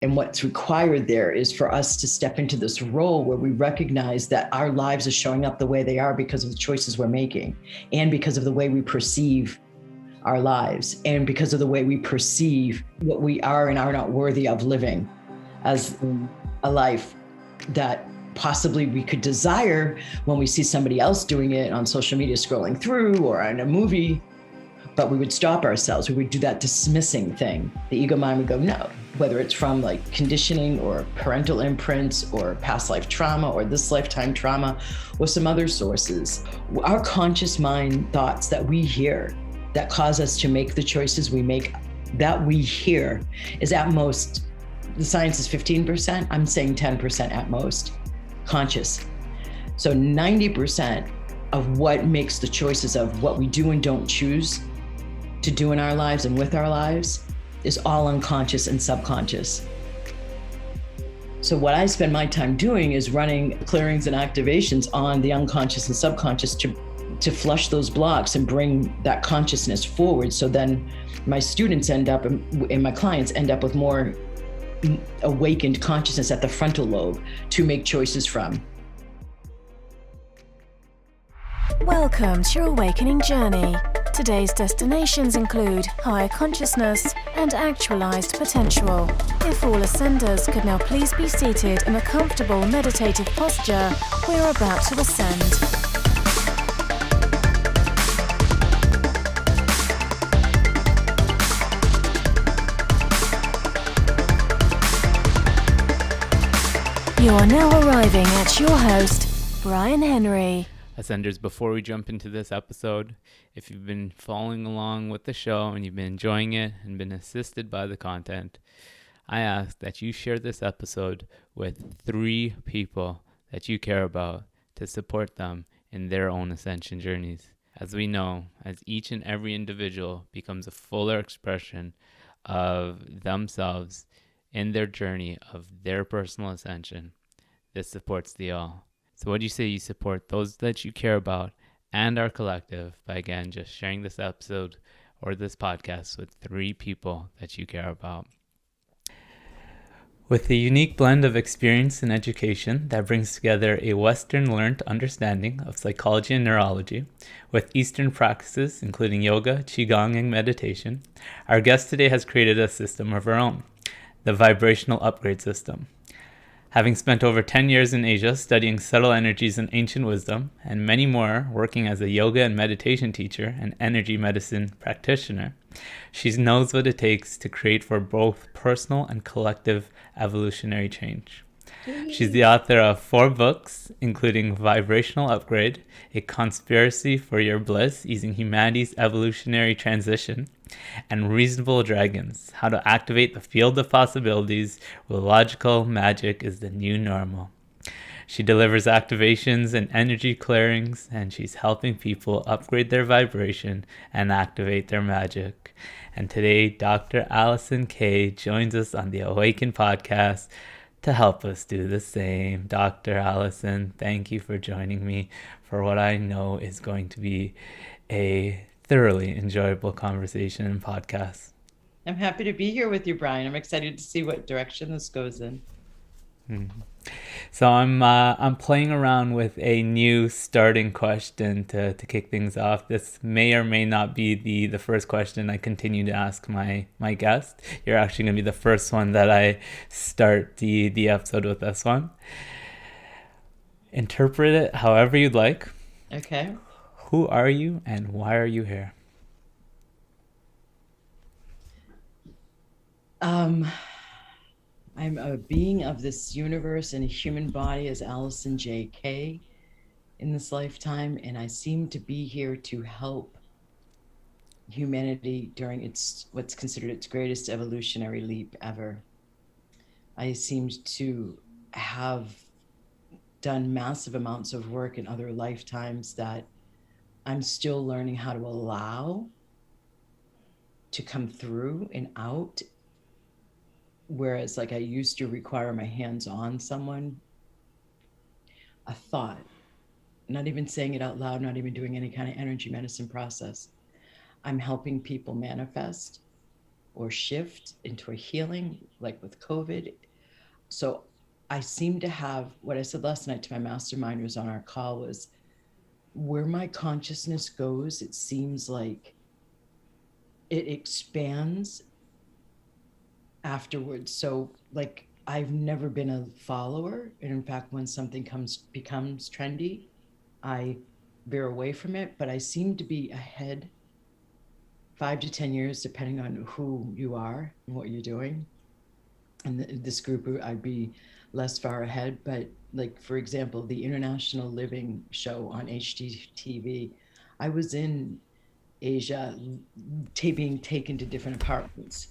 And what's required there is for us to step into this role where we recognize that our lives are showing up the way they are because of the choices we're making, and because of the way we perceive our lives, and because of the way we perceive what we are and are not worthy of living as a life that possibly we could desire when we see somebody else doing it on social media, scrolling through, or in a movie. But we would stop ourselves. We would do that dismissing thing. The ego mind would go, no, whether it's from like conditioning or parental imprints or past life trauma or this lifetime trauma or some other sources. Our conscious mind thoughts that we hear that cause us to make the choices we make, that we hear, is at most, the science is 15%, I'm saying 10% at most, conscious. So 90% of what makes the choices of what we do and don't choose to do in our lives and with our lives is all unconscious and subconscious. So what I spend my time doing is running clearings and activations on the unconscious and subconscious to flush those blocks and bring that consciousness forward. So then my students end up, and my clients end up with more awakened consciousness at the frontal lobe to make choices from. Welcome to your awakening journey. Today's destinations include higher consciousness and actualized potential. If all ascenders could now please be seated in a comfortable meditative posture, we're about to ascend. You are now arriving at your host, Bryan Henry. Ascenders, before we jump into this episode, if you've been following along with the show and you've been enjoying it and been assisted by the content, I ask that you share this episode with 3 people that you care about to support them in their own ascension journeys. As we know, as each and every individual becomes a fuller expression of themselves in their journey of their personal ascension, this supports the all. So what do you say you support those that you care about and our collective by, again, just sharing this episode or this podcast with 3 people that you care about. With the unique blend of experience and education that brings together a Western learned understanding of psychology and neurology with Eastern practices including yoga, qigong, and meditation, our guest today has created a system of her own, the Vibrational UPgrade system. Having spent over 10 years in Asia studying subtle energies and ancient wisdom, and many more working as a yoga and meditation teacher and energy medicine practitioner, she knows what it takes to create for both personal and collective evolutionary change. She's the author of 4 books, including Vibrational UPgrade, A Conspiracy for Your Bliss, Easing Humanity's Evolutionary Transition, and Reasonable Dragons, How to Activate the Field of Possibilities with Logical Magic is the New Normal. She delivers activations and energy clearings, and she's helping people upgrade their vibration and activate their magic. And today, Dr. Allison Kay joins us on the Awaken podcast to help us do the same. Dr. Allison, thank you for joining me for what I know is going to be a thoroughly enjoyable conversation and podcast. I'm happy to be here with you, Bryan. I'm excited to see what direction this goes in. So I'm playing around with a new starting question to kick things off. This may or may not be the first question I continue to ask my guest. You're actually going to be the first one that I start the episode with this one. Interpret it however you'd like. Okay. Who are you and why are you here? I'm a being of this universe in a human body as Allison K in this lifetime, and I seem to be here to help humanity during what's considered its greatest evolutionary leap ever. I seemed to have done massive amounts of work in other lifetimes that I'm still learning how to allow to come through and out. Whereas like I used to require my hands on someone, a thought, not even saying it out loud, not even doing any kind of energy medicine process. I'm helping people manifest or shift into a healing, like with COVID. So I seem to have, what I said last night to my masterminders on our call was, where my consciousness goes, it seems like it expands afterwards. So like, I've never been a follower. And in fact, when something becomes trendy, I veer away from it, but I seem to be ahead 5 to 10 years, depending on who you are and what you're doing. And this group, I'd be less far ahead. But like, for example, the International Living show on HGTV, I was in Asia being taken to different apartments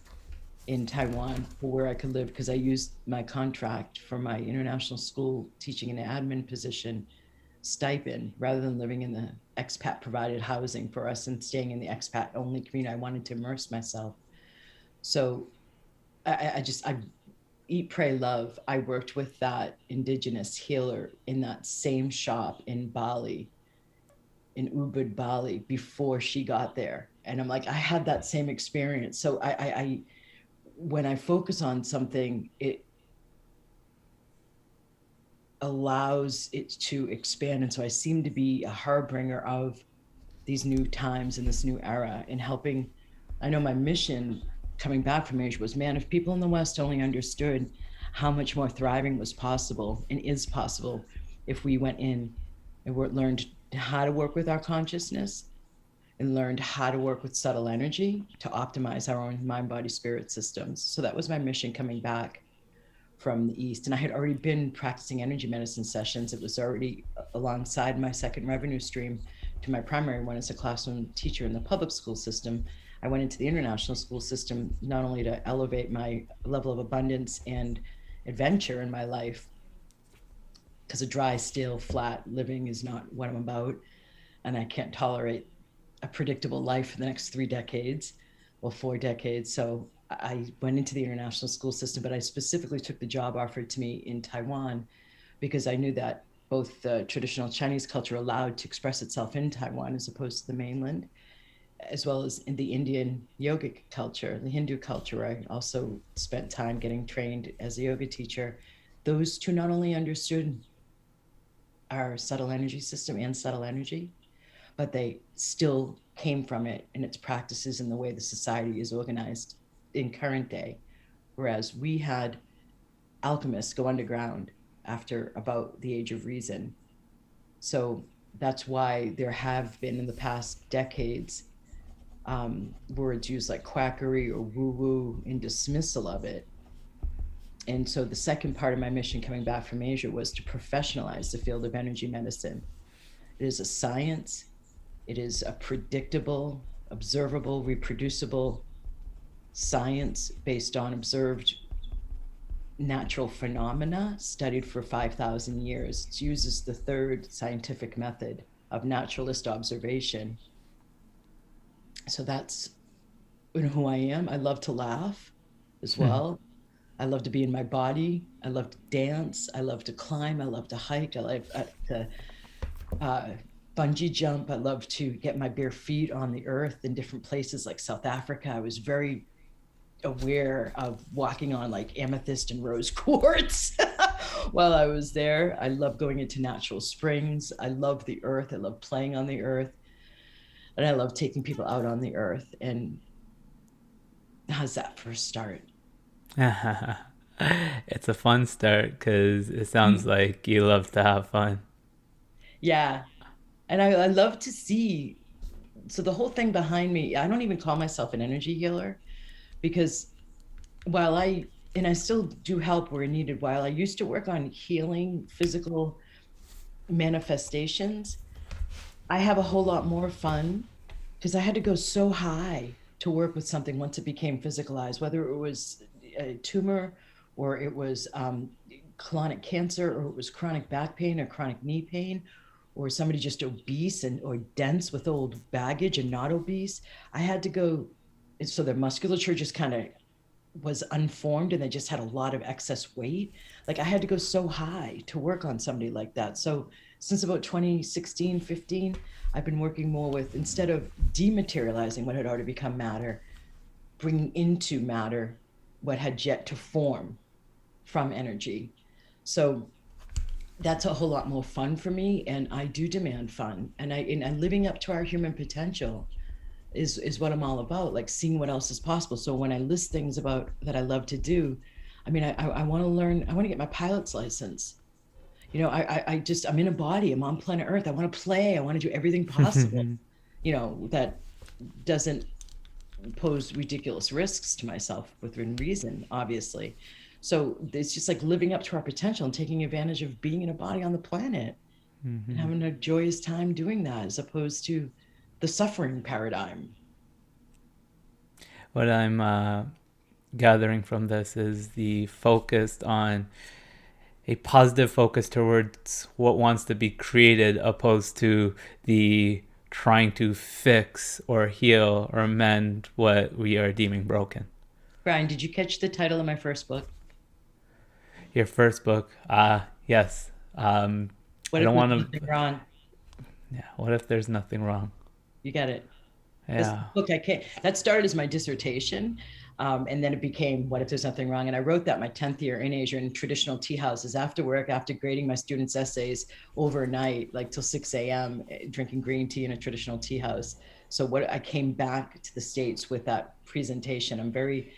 in Taiwan for where I could live, because I used my contract for my international school teaching an admin position stipend rather than living in the expat provided housing for us and staying in the expat only community. I wanted to immerse myself. So I eat, pray, love. I worked with that indigenous healer in that same shop in Bali, in Ubud, Bali, before she got there. And I'm like, I had that same experience. So I when I focus on something, it allows it to expand. And so I seem to be a harbinger of these new times and this new era in helping. I know my mission coming back from Asia was, man, if people in the West only understood how much more thriving was possible and is possible if we went in and learned how to work with our consciousness and learned how to work with subtle energy to optimize our own mind, body, spirit systems. So that was my mission coming back from the East. And I had already been practicing energy medicine sessions. It was already alongside my second revenue stream to my primary one as a classroom teacher in the public school system. I went into the international school system, not only to elevate my level of abundance and adventure in my life, because a dry, stale, flat living is not what I'm about. And I can't tolerate a predictable life for the next 3 decades or 4 decades. So I went into the international school system, but I specifically took the job offered to me in Taiwan because I knew that both the traditional Chinese culture allowed to express itself in Taiwan as opposed to the mainland, as well as in the Indian yogic culture, the Hindu culture. I also spent time getting trained as a yoga teacher. Those two not only understood our subtle energy system and subtle energy, but they still came from it in its practices and the way the society is organized in current day. Whereas we had alchemists go underground after about the age of reason. So that's why there have been in the past decades words used like quackery or woo-woo in dismissal of it. And so the second part of my mission coming back from Asia was to professionalize the field of energy medicine. It is a science. It is a predictable, observable, reproducible science based on observed natural phenomena studied for 5,000 years. It uses the third scientific method of naturalist observation. So that's who I am. I love to laugh as well. I love to be in my body. I love to dance. I love to climb. I love to hike. I love to bungee jump. I love to get my bare feet on the earth in different places like South Africa. I was very aware of walking on like amethyst and rose quartz while I was there. I love going into natural springs. I love the earth. I love playing on the earth. And I love taking people out on the earth. And how's that for a start? It's a fun start because it sounds like you love to have fun. Yeah. And I love to see. So the whole thing behind me, I don't even call myself an energy healer because while I still do help where needed, while I used to work on healing physical manifestations, I have a whole lot more fun because I had to go so high to work with something once it became physicalized, whether it was a tumor or it was colonic cancer or it was chronic back pain or chronic knee pain or somebody just obese or dense with old baggage and not obese. I had to go, so their musculature just kind of was unformed and they just had a lot of excess weight. Like I had to go so high to work on somebody like that. So since about 2016, 15, I've been working more with, instead of dematerializing what had already become matter, bringing into matter what had yet to form from energy. So that's a whole lot more fun for me, and I do demand fun, and living up to our human potential is what I'm all about, like seeing what else is possible. So when I list things about that I love to do, I mean, I want to learn, I want to get my pilot's license. You know, I'm in a body, I'm on planet Earth. I want to play, I want to do everything possible, you know, that doesn't pose ridiculous risks to myself within reason, obviously. So it's just like living up to our potential and taking advantage of being in a body on the planet and having a joyous time doing that, as opposed to the suffering paradigm. What I'm gathering from this is the focus on a positive focus towards what wants to be created, opposed to the trying to fix or heal or mend what we are deeming broken. Bryan, did you catch the title of my first book? Your first book? Yes. What I if don't want there's nothing wrong? Yeah. What if there's nothing wrong? You got it. Yeah. This book that started as my dissertation, and then it became What If There's Nothing Wrong? And I wrote that my 10th year in Asia in traditional tea houses after work, after grading my students' essays overnight, like till 6 a.m., drinking green tea in a traditional tea house. So I came back to the States with that presentation. I'm very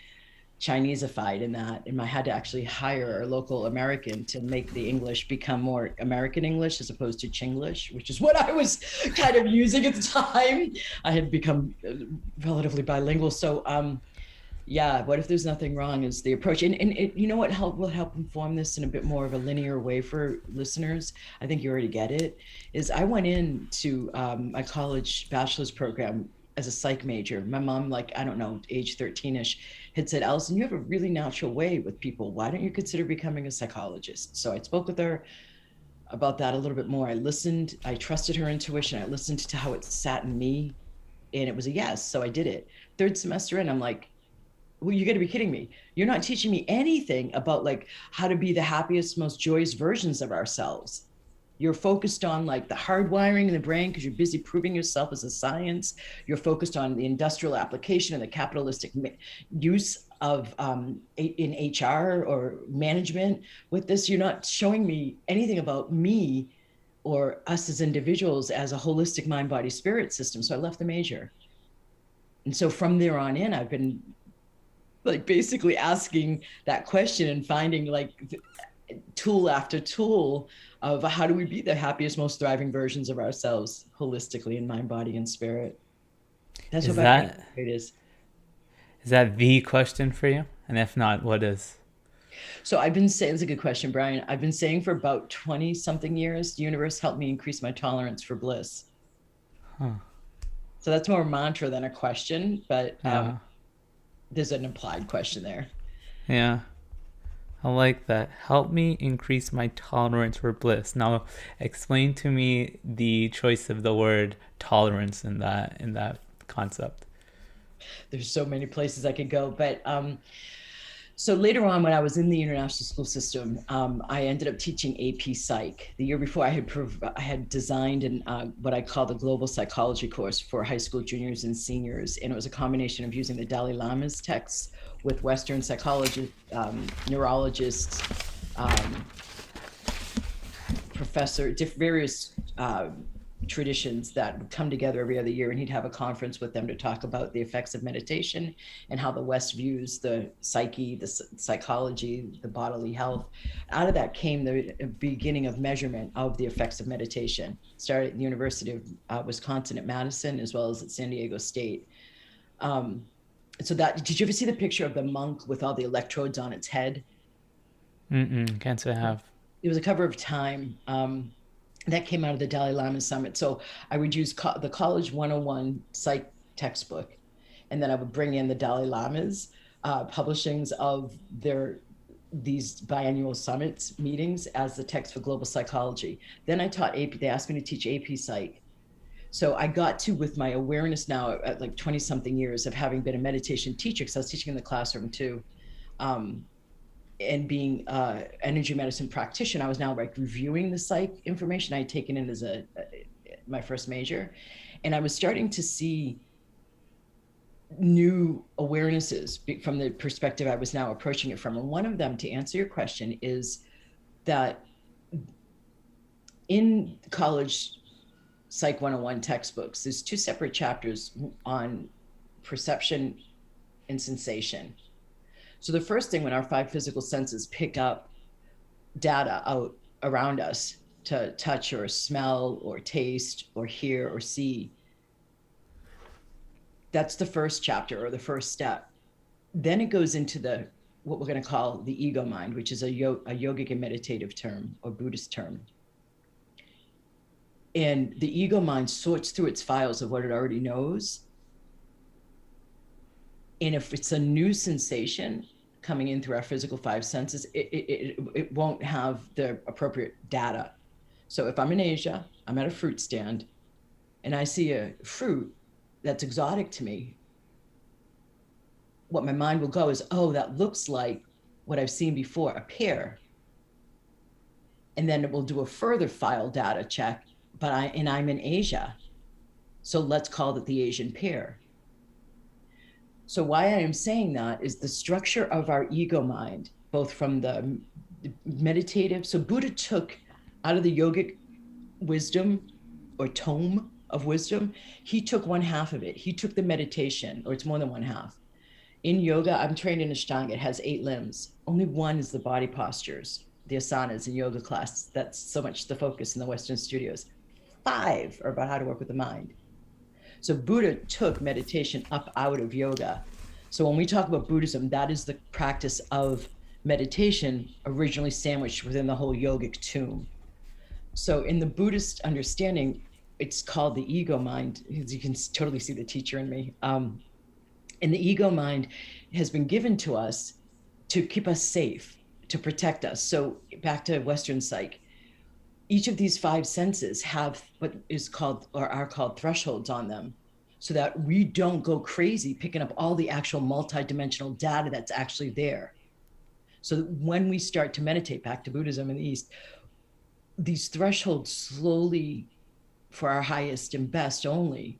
Chineseified in that, and I had to actually hire a local American to make the English become more American English as opposed to Chinglish, which is what I was kind of using at the time. I had become relatively bilingual. So yeah, What If There's Nothing Wrong is the approach. And it, you know what will help inform this in a bit more of a linear way for listeners, I think you already get it, is I went into my college bachelor's program as a psych major. My mom, like, I don't know, age 13-ish, had said, Allison, you have a really natural way with people. Why don't you consider becoming a psychologist? So I spoke with her about that a little bit more. I listened, I trusted her intuition. I listened to how it sat in me, and it was a yes. So I did it. Third semester in, I'm like, well, you got to be kidding me. You're not teaching me anything about like how to be the happiest, most joyous versions of ourselves. You're focused on like the hardwiring in the brain because you're busy proving yourself as a science. You're focused on the industrial application and the capitalistic use of in HR or management with this. You're not showing me anything about me or us as individuals as a holistic mind, body, spirit system. So I left the major. And so from there on in, I've been like basically asking that question and finding like tool after tool of how do we be the happiest, most thriving versions of ourselves holistically in mind, body, and spirit. That's what it is. Is that the question for you? And if not, what is? So I've been saying, it's a good question, Bryan. I've been saying for about 20 something years, the universe helped me increase my tolerance for bliss. Huh. So that's more a mantra than a question, but there's an implied question there. Yeah. I like that. Help me increase my tolerance for bliss. Now, explain to me the choice of the word tolerance in that concept. There's so many places I could go, but so later on, when I was in the international school system, I ended up teaching AP Psych. The year before, I had designed what I call the global psychology course for high school juniors and seniors, and it was a combination of using the Dalai Lama's texts with Western psychologists, neurologists, various traditions that would come together every other year, and he'd have a conference with them to talk about the effects of meditation and how the West views the psyche, the psychology, the bodily health. Out of that came the beginning of measurement of the effects of meditation. Started at the University of Wisconsin at Madison, as well as at San Diego State. So did you ever see the picture of the monk with all the electrodes on its head? Can't say I have. It was a cover of Time. That came out of the Dalai Lama Summit. So I would use the College 101 Psych textbook, and then I would bring in the Dalai Lama's publishings of these biannual summits meetings as the text for global psychology. Then I taught AP. They asked me to teach AP Psych. So I got to, with my awareness now at like 20 something years of having been a meditation teacher, because I was teaching in the classroom too, and being energy medicine practitioner, I was now like reviewing the psych information I had taken in as my first major. And I was starting to see new awarenesses from the perspective I was now approaching it from. And one of them, to answer your question, is that in college Psych 101 textbooks, there's 2 separate chapters on perception and sensation. So the first thing, when our 5 physical senses pick up data out around us to touch or smell or taste or hear or see, that's the first chapter or the first step. Then it goes into what we're going to call the ego mind, which is a yogic and meditative term or Buddhist term. And the ego mind sorts through its files of what it already knows. And if it's a new sensation coming in through our physical 5 senses, it won't have the appropriate data. So if I'm in Asia, I'm at a fruit stand, and I see a fruit that's exotic to me, what my mind will go is, oh, that looks like what I've seen before, a pear. And then it will do a further file data check, and I'm in Asia. So let's call it the Asian pear. So why I am saying that is the structure of our ego mind, both from the meditative. So Buddha took out of the yogic wisdom or tome of wisdom, he took 1/2 of it. He took the meditation, or it's more than 1/2. In yoga, I'm trained in ashtanga. It has 8 limbs. Only 1 is the body postures, the asanas in yoga class. That's so much the focus in the Western studios. 5 are about how to work with the mind. So Buddha took meditation up out of yoga. So when we talk about Buddhism, that is the practice of meditation originally sandwiched within the whole yogic tomb. So in the Buddhist understanding, it's called the ego mind. You can totally see the teacher in me. And the ego mind has been given to us to keep us safe, to protect us. So back to Western psych, each of these 5 senses have what is called, or are called, thresholds on them, so that we don't go crazy picking up all the actual multidimensional data that's actually there. So that when we start to meditate, back to Buddhism in the East, these thresholds slowly, for our highest and best only,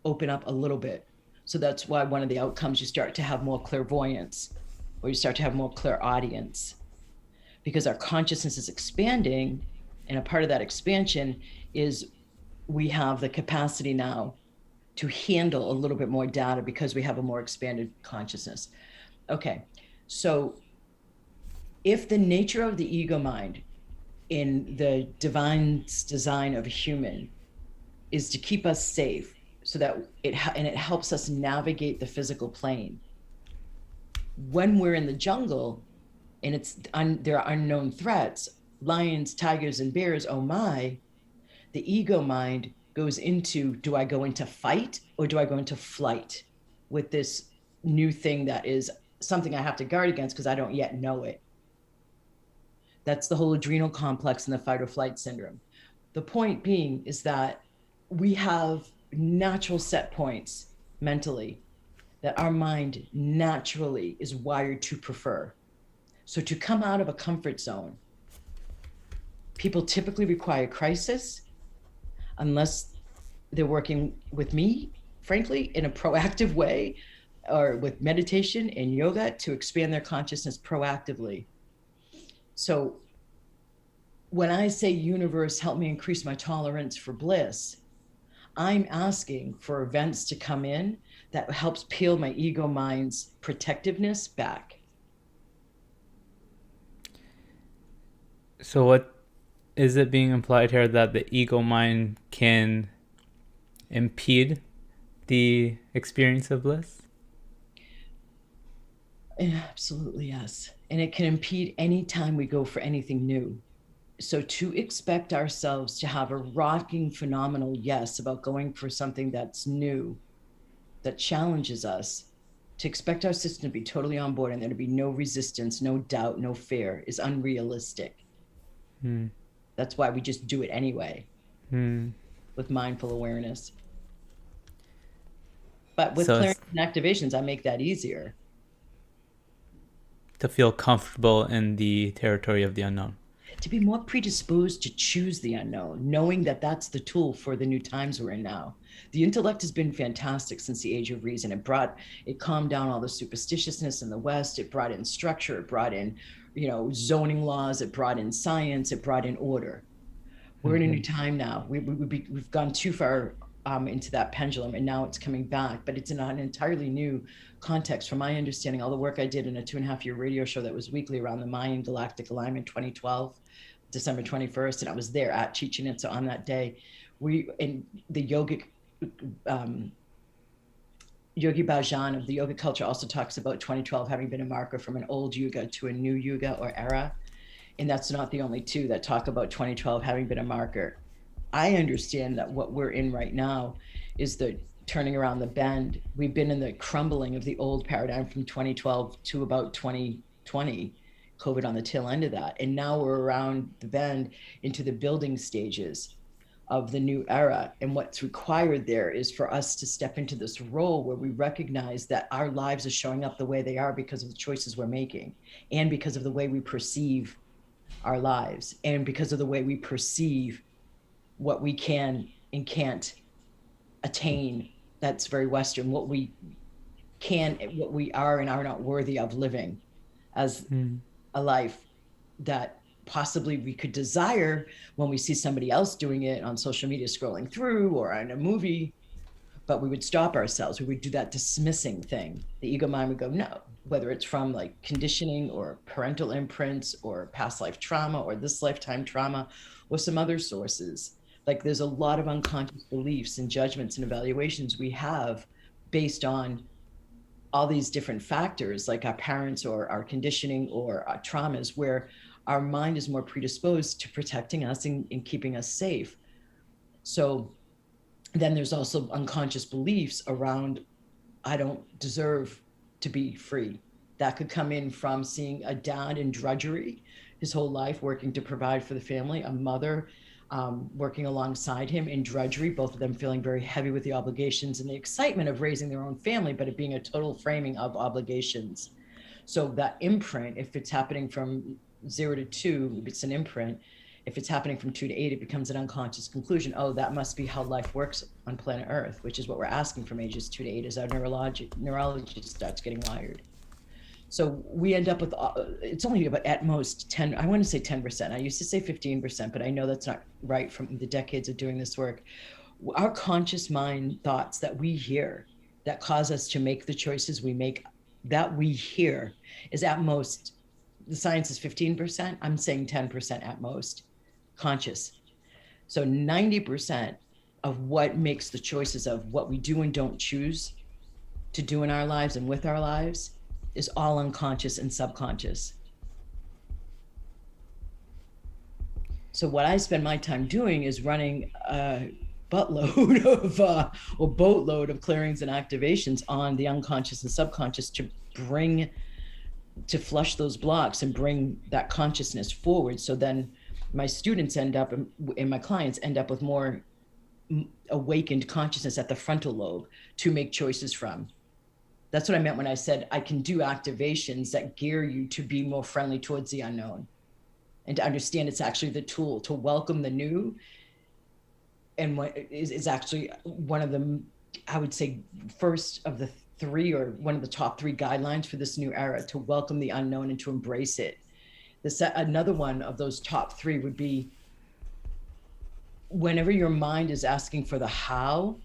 open up a little bit. So that's why one of the outcomes, you start to have more clairvoyance, or you start to have more clairaudience, because our consciousness is expanding. And a part of that expansion is we have the capacity now to handle a little bit more data because we have a more expanded consciousness. Okay, so if the nature of the ego mind in the divine design of a human is to keep us safe, so that it helps us navigate the physical plane. When we're in the jungle and there are unknown threats, lions, tigers, and bears, oh my, the ego mind goes into, do I go into fight or do I go into flight with this new thing that is something I have to guard against because I don't yet know it? That's the whole adrenal complex and the fight or flight syndrome. The point being is that we have natural set points mentally that our mind naturally is wired to prefer. So to come out of a comfort zone, people typically require crisis, unless they're working with me, frankly, in a proactive way, or with meditation and yoga to expand their consciousness proactively. So when I say, universe, help me increase my tolerance for bliss, I'm asking for events to come in that helps peel my ego mind's protectiveness back. So what is it being implied here, that the ego mind can impede the experience of bliss? Absolutely, yes. And it can impede any time we go for anything new. So to expect ourselves to have a rocking, phenomenal yes about going for something that's new, that challenges us, to expect our system to be totally on board and there to be no resistance, no doubt, no fear, is unrealistic. That's why we just do it anyway, with mindful awareness. But with clearance and activations, I make that easier. To feel comfortable in the territory of the unknown. to be more predisposed to choose the unknown, knowing that that's the tool for the new times we're in now. The intellect has been fantastic since the age of reason. It calmed down all the superstitiousness in the West. It brought in structure. It brought in, zoning laws. It brought in science. It brought in order. We're in a new time now. We've gone too far into that pendulum, and now it's coming back, but it's in an entirely new context. From my understanding, all the work I did in a 2.5-year radio show that was weekly around the Mayan Galactic Alignment 2012, December 21st, and I was there at Chichen Itza on that day. In the yogic, Yogi Bhajan of the yoga culture also talks about 2012 having been a marker from an old yuga to a new yuga or era. And that's not the only two that talk about 2012 having been a marker. I understand that what we're in right now is the turning around the bend. We've been in the crumbling of the old paradigm from 2012 to about 2020, COVID on the tail end of that. And now we're around the bend into the building stages of the new era. And what's required there is for us to step into this role where we recognize that our lives are showing up the way they are because of the choices we're making, and because of the way we perceive our lives, and because of the way we perceive what we can and can't attain. That's very Western. What we are and are not worthy of living as a life that possibly we could desire when we see somebody else doing it on social media, scrolling through, or in a movie, but we would stop ourselves. We would do that dismissing thing. The ego mind would go, no, whether it's from like conditioning or parental imprints or past life trauma or this lifetime trauma or some other sources. Like there's a lot of unconscious beliefs and judgments and evaluations we have based on all these different factors, like our parents or our conditioning or our traumas, where our mind is more predisposed to protecting us and keeping us safe. So then there's also unconscious beliefs around, I don't deserve to be free. That could come in from seeing a dad in drudgery his whole life, working to provide for the family, a mother working alongside him in drudgery, both of them feeling very heavy with the obligations and the excitement of raising their own family, but it being a total framing of obligations. So that imprint, if it's happening from 0 to 2, it's an imprint. If it's happening from 2 to 8, it becomes an unconscious conclusion. Oh, that must be how life works on planet Earth, which is what we're asking from ages 2 to 8 as our neurology starts getting wired. So we end up with, it's only about at most 10, I want to say 10%. I used to say 15%, but I know that's not right from the decades of doing this work. Our conscious mind thoughts that we hear that cause us to make the choices we make, that we hear, is at most, the science is 15%, I'm saying 10% at most, conscious. So 90% of what makes the choices of what we do and don't choose to do in our lives and with our lives is all unconscious and subconscious. So what I spend my time doing is running a buttload of, or boatload of clearings and activations on the unconscious and subconscious to flush those blocks and bring that consciousness forward. So then my students end up, and my clients end up with more awakened consciousness at the frontal lobe to make choices from. That's what I meant when I said I can do activations that gear you to be more friendly towards the unknown and to understand it's actually the tool to welcome the new. And what is actually one of the, I would say, first of the 3, or one of the top 3 guidelines for this new era, to welcome the unknown and to embrace it. Another one of those top 3 would be, whenever your mind is asking for the how,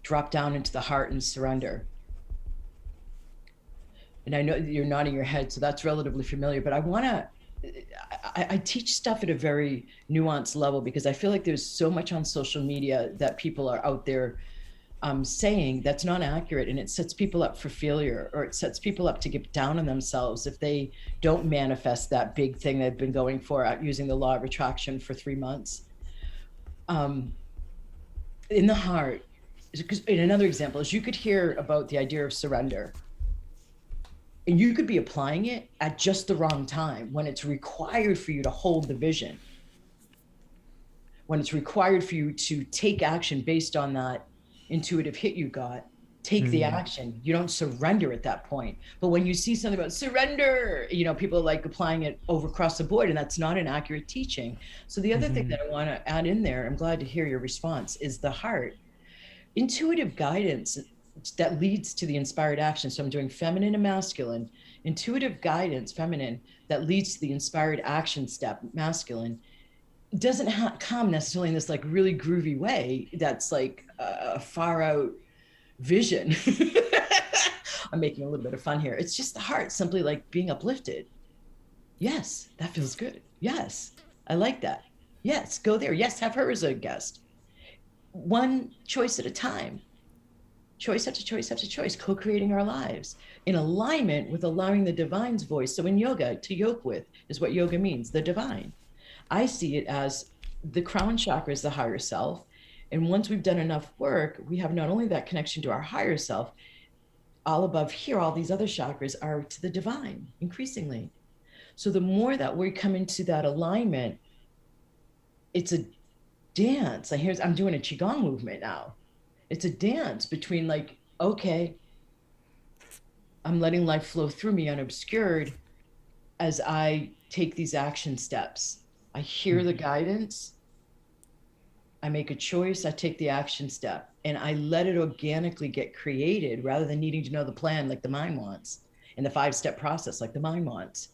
drop down into the heart and surrender. And I know you're nodding your head, so that's relatively familiar, but I teach stuff at a very nuanced level, because I feel like there's so much on social media that people are out there saying that's not accurate, and it sets people up for failure, or it sets people up to get down on themselves if they don't manifest that big thing they've been going for using the law of attraction for 3 months. In the heart, in another example is, you could hear about the idea of surrender, and you could be applying it at just the wrong time, when it's required for you to hold the vision, when it's required for you to take action based on that intuitive hit you got, take the action. You don't surrender at that point. But when you see something about surrender, people are like applying it over across the board, and that's not an accurate teaching. So the other thing that I want to add in there, I'm glad to hear your response, is the heart. Intuitive guidance that leads to the inspired action. So I'm doing feminine and masculine. Intuitive guidance, feminine, that leads to the inspired action step, masculine, doesn't come necessarily in this like really groovy way that's like a far out vision. I'm making a little bit of fun here. It's just the heart simply like being uplifted. Yes, that feels good. Yes, I like that. Yes, go there. Yes, have her as a guest. One choice at a time. Choice after choice after choice, co-creating our lives in alignment with allowing the divine's voice. So in yoga, to yoke with is what yoga means, the divine. I see it as the crown chakra is the higher self. And once we've done enough work, we have not only that connection to our higher self, all above here, all these other chakras are to the divine increasingly. So the more that we come into that alignment, it's a dance. I'm doing a Qigong movement now. It's a dance between like, okay, I'm letting life flow through me unobscured as I take these action steps. I hear the guidance. I make a choice. I take the action step and I let it organically get created rather than needing to know the plan like the mind wants, and the 5-step process like the mind wants,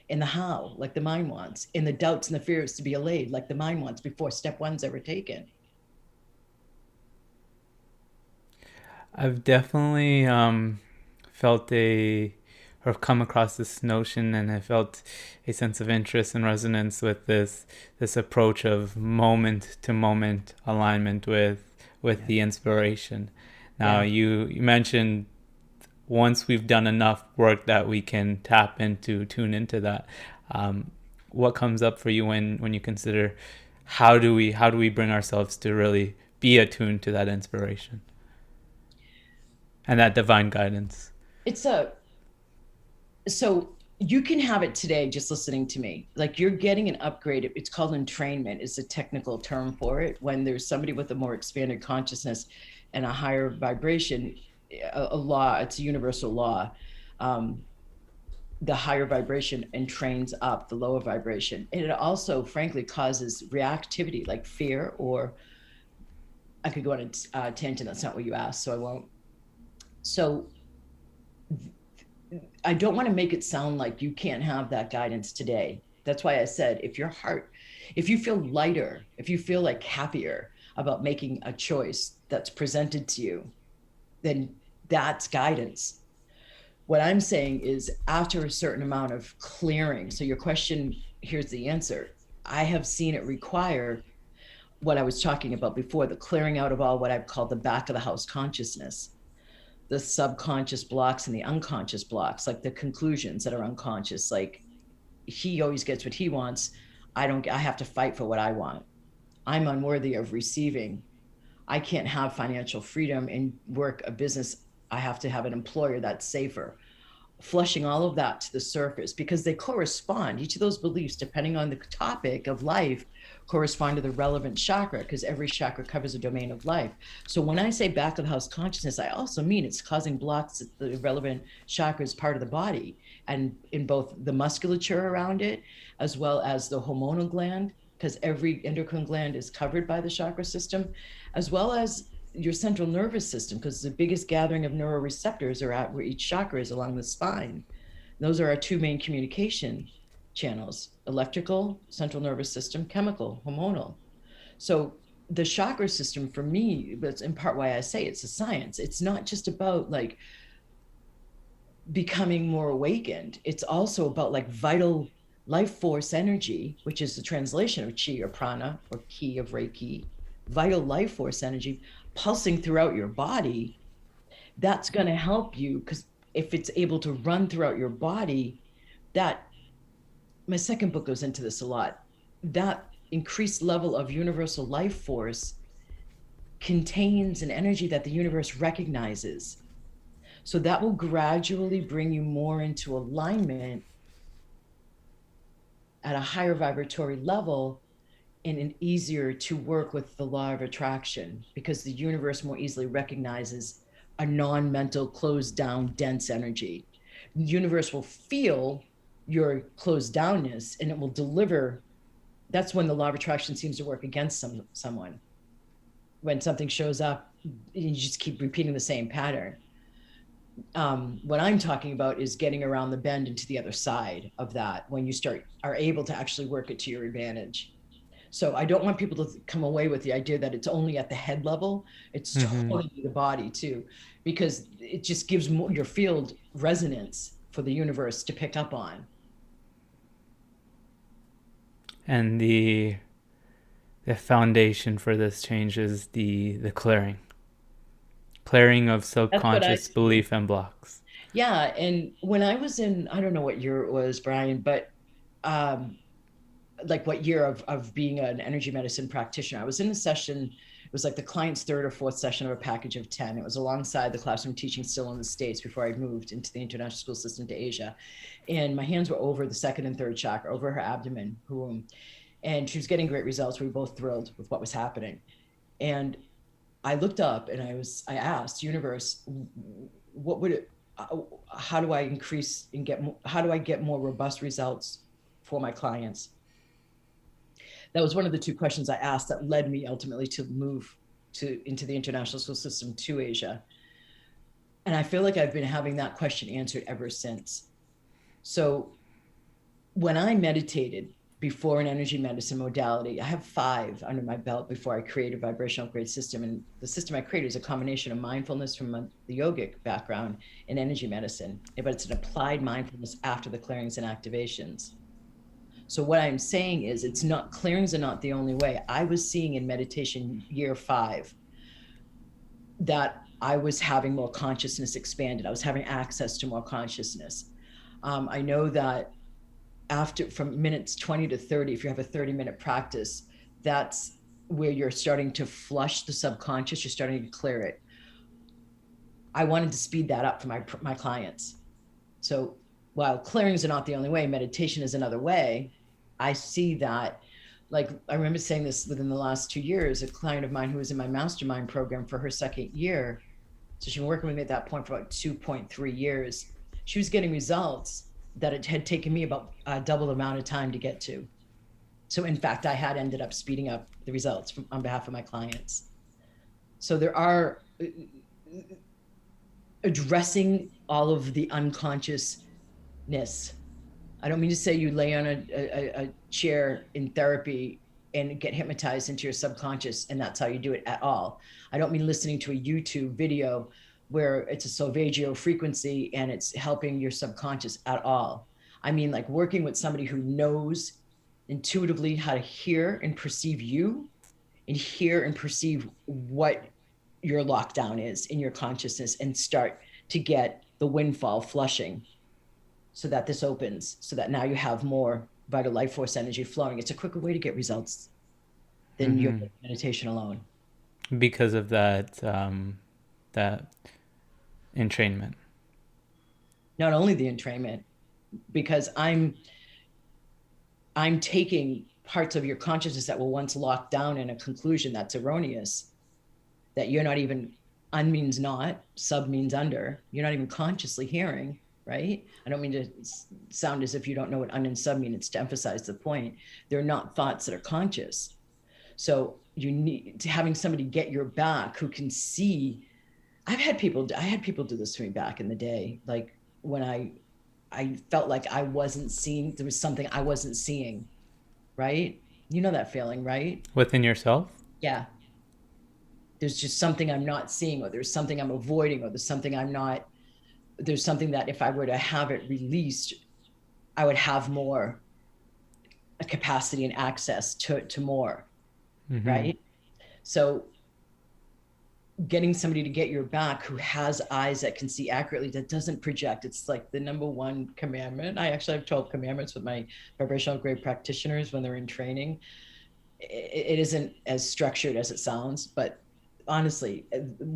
and the how like the mind wants, and the doubts and the fears to be allayed like the mind wants before step 1's ever taken. I've definitely felt or come across this notion, and I felt a sense of interest and resonance with this approach of moment to moment alignment with the inspiration. Now you mentioned once we've done enough work that we can tune into that. What comes up for you when you consider how do we bring ourselves to really be attuned to that inspiration and that divine guidance? So you can have it today just listening to me. Like you're getting an upgrade. It's called entrainment is a technical term for it. When there's somebody with a more expanded consciousness and a higher vibration, a law, it's a universal law. The higher vibration entrains up the lower vibration. And it also, frankly, causes reactivity like fear, or I could go on a tangent. That's not what you asked, so I won't. So I don't want to make it sound like you can't have that guidance today. That's why I said, if you feel lighter, if you feel like happier about making a choice that's presented to you, then that's guidance. What I'm saying is after a certain amount of clearing, so your question, here's the answer. I have seen it require what I was talking about before, the clearing out of all what I've called the back of the house consciousness, the subconscious blocks and the unconscious blocks, like the conclusions that are unconscious, like he always gets what he wants. I have to fight for what I want. I'm unworthy of receiving. I can't have financial freedom and work a business. I have to have an employer that's safer. Flushing all of that to the surface because they correspond. Each of those beliefs, depending on the topic of life, correspond to the relevant chakra, because every chakra covers a domain of life. So when I say back of the house consciousness, I also mean it's causing blocks at the relevant chakras part of the body, and in both the musculature around it, as well as the hormonal gland, because every endocrine gland is covered by the chakra system, as well as your central nervous system, because the biggest gathering of neuroreceptors are at where each chakra is along the spine. Those are our two main communication channels: electrical, central nervous system; chemical, hormonal. So the chakra system for me, that's in part why I say it's a science. It's not just about like becoming more awakened. It's also about like vital life force energy, which is the translation of chi or prana or ki of Reiki, vital life force energy pulsing throughout your body. That's going to help you, because if it's able to run throughout your body, that, my second book goes into this a lot, that increased level of universal life force contains an energy that the universe recognizes. So that will gradually bring you more into alignment at a higher vibratory level, and easier to work with the law of attraction, because the universe more easily recognizes a non-mental, closed down, dense energy. The universe will feel your closed downness and it will deliver. That's when the law of attraction seems to work against someone. When something shows up, you just keep repeating the same pattern. What I'm talking about is getting around the bend into the other side of that, when you are able to actually work it to your advantage. So I don't want people to come away with the idea that it's only at the head level. It's totally the body too, because it just gives your field resonance for the universe to pick up on. And the foundation for this change is the clearing of subconscious belief and blocks. Yeah, and when I was in, I don't know what year it was, Bryan, but like what year of being an energy medicine practitioner, I was in a session. It was like the client's third or fourth session of a package of 10. It was alongside the classroom teaching still in the States before I moved into the international school system to Asia. And my hands were over the second and third chakra, over her abdomen, and she was getting great results. We were both thrilled with what was happening. And I looked up and I asked, universe, what would it, how do I increase and how do I get more robust results for my clients? That was one of the two questions I asked that led me ultimately to move into the international school system to Asia. And I feel like I've been having that question answered ever since. So when I meditated before an energy medicine modality, I have 5 under my belt before I created a vibrational upgrade system. And the system I created is a combination of mindfulness from the yogic background and energy medicine, but it's an applied mindfulness after the clearings and activations. So what I'm saying is, clearings are not the only way. I was seeing in meditation year 5 that I was having more consciousness expanded. I was having access to more consciousness. I know that from minutes 20 to 30, if you have a 30-minute practice, that's where you're starting to flush the subconscious, you're starting to clear it. I wanted to speed that up for my clients. So while clearings are not the only way, meditation is another way. I see that, like, I remember saying this within the last 2 years, a client of mine who was in my mastermind program for her second year. So she'd been working with me at that point for about 2.3 years. She was getting results that it had taken me about double the amount of time to get to. So in fact, I had ended up speeding up the results on behalf of my clients. So there are addressing all of the unconsciousness. I don't mean to say you lay on a chair in therapy and get hypnotized into your subconscious and that's how you do it at all. I don't mean listening to a YouTube video where it's a solfeggio frequency and it's helping your subconscious at all. I mean, like, working with somebody who knows intuitively how to hear and perceive you, and hear and perceive what your lockdown is in your consciousness, and start to get the windfall flushing so that this opens, so that now you have more vital life force energy flowing. It's a quicker way to get results than your meditation alone. Because of that entrainment. Not only the entrainment, because I'm taking parts of your consciousness that were once locked down in a conclusion that's erroneous, that you're not even, un means not, sub means under, you're not even consciously hearing, right? I don't mean to sound as if you don't know what un and sub mean. It's to emphasize the point. They're not thoughts that are conscious. So you need to having somebody get your back who can see. I had people do this to me back in the day, like when I felt like I wasn't seeing, there was something I wasn't seeing, right? You know that feeling, right? Within yourself? Yeah. There's just something I'm not seeing, or there's something I'm avoiding, or there's something that if I were to have it released, I would have more capacity and access to more, right? So getting somebody to get your back who has eyes that can see accurately, that doesn't project. It's like the number one commandment. I actually have 12 commandments with my vibrational upgrade practitioners when they're in training. It isn't as structured as it sounds, but honestly,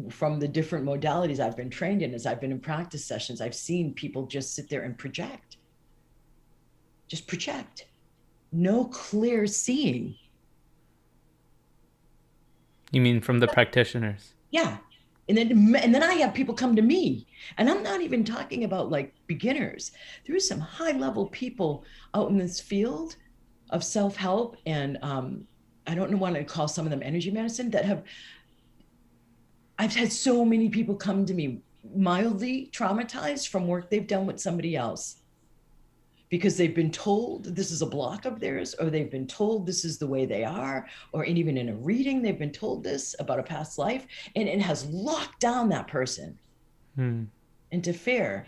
from the different modalities I've been trained in, as I've been in practice sessions, I've seen people just sit there and project. Just project. No clear seeing. You mean from the practitioners? Yeah. And then I have people come to me, and I'm not even talking about like beginners. There's some high level people out in this field of self-help, and I don't want to call some of them energy medicine, I've had so many people come to me mildly traumatized from work they've done with somebody else, because they've been told this is a block of theirs, or they've been told this is the way they are, or even in a reading, they've been told this about a past life, and it has locked down that person into fear.